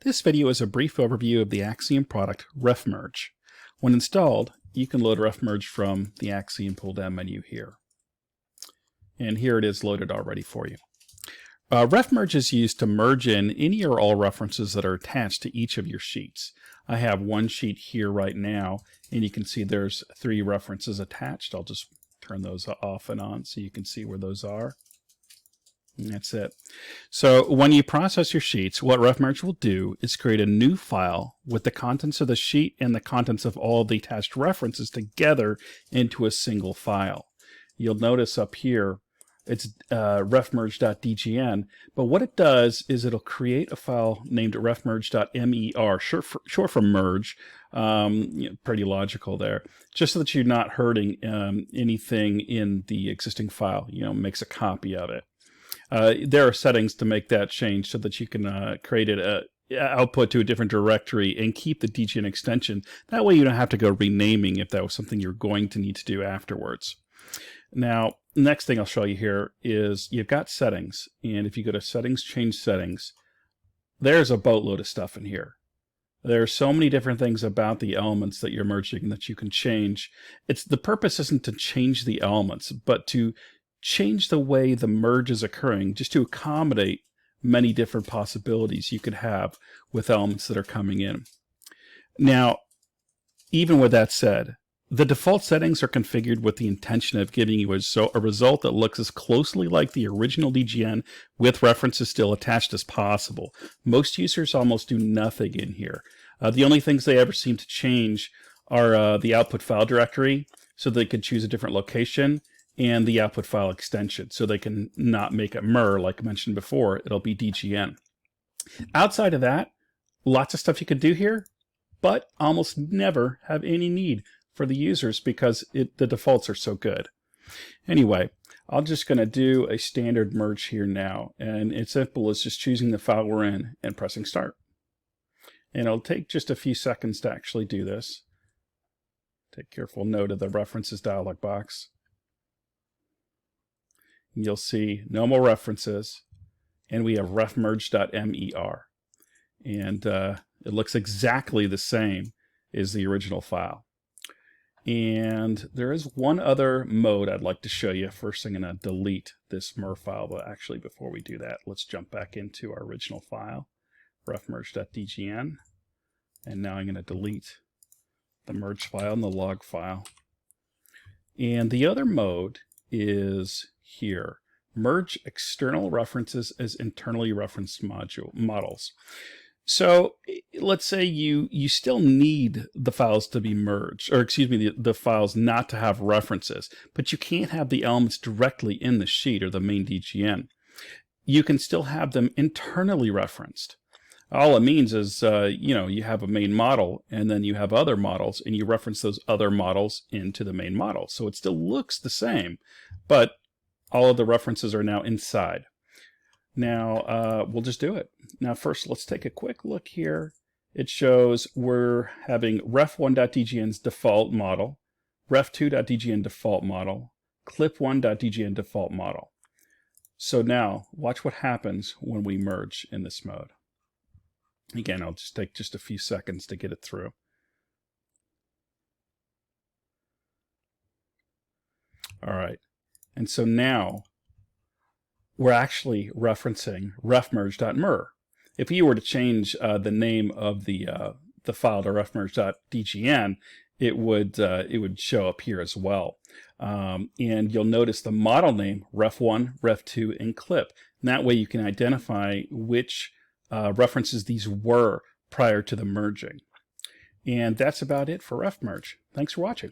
This video is a brief overview of the Axiom product RefMerge. When installed, you can load RefMerge from the Axiom pull-down menu here. And here it is loaded already for you. RefMerge is used to merge in any or all references that are attached to each of your sheets. I have one sheet here right now, and you can see there's 3 references attached. I'll just turn those off and on so you can see where those are. And that's it. So when you process your sheets, what RefMerge will do is create a new file with the contents of the sheet and the contents of all the attached references together into a single file. You'll notice up here it's refmerge.dgn, but what it does is it'll create a file named refmerge.mer, short for merge, pretty logical there, just so that you're not hurting anything in the existing file, makes a copy of it. There are settings to make that change so that you can create it output to a different directory and keep the DGN extension. That way you don't have to go renaming if that was something you're going to need to do afterwards. Now, next thing I'll show you here is you've got settings, and if you go to settings, change settings, there's a boatload of stuff in here. There are so many different things about the elements that you're merging that you can change. The purpose isn't to change the elements, but to change the way the merge is occurring, just to accommodate many different possibilities you could have with elements that are coming in. Now, even with that said, the default settings are configured with the intention of giving you a result that looks as closely like the original DGN with references still attached as possible. Most users almost do nothing in here. The only things they ever seem to change are the output file directory, so they could choose a different location, and the output file extension, so they can not make it MER like I mentioned before, it'll be DGN. Outside of that, lots of stuff you could do here, but almost never have any need for the users because the defaults are so good. Anyway, I'm just going to do a standard merge here now, and it's simple as just choosing the file we're in and pressing start. And it'll take just a few seconds to actually do this. Take careful note of the references dialog box. You'll see no more references, and we have refmerge.mer, and it looks exactly the same as the original file. And there is one other mode I'd like to show you. First, I'm going to delete this MER file, but actually before we do that, let's jump back into our original file, refmerge.dgn, and now I'm going to delete the merge file and the log file. And the other mode is here, merge external references as internally referenced models. So let's say you still need the files to be merged, or excuse me, the files not to have references, but you can't have the elements directly in the sheet or the main DGN. You can still have them internally referenced. All it means is, you have a main model, and then you have other models, and you reference those other models into the main model. So it still looks the same, but all of the references are now inside. Now, we'll just do it. Now, first, let's take a quick look here. It shows we're having ref1.dgn's default model, ref2.dgn default model, clip1.dgn default model. So now, watch what happens when we merge in this mode. Again, I'll just take just a few seconds to get it through. All right, and so now we're actually referencing refmerge.mer. If you were to change the name of the file to refmerge.dgn, it would show up here as well. And you'll notice the model name ref1, ref2, and clip. And that way you can identify which references these were prior to the merging. And that's about it for RefMerge. Thanks for watching.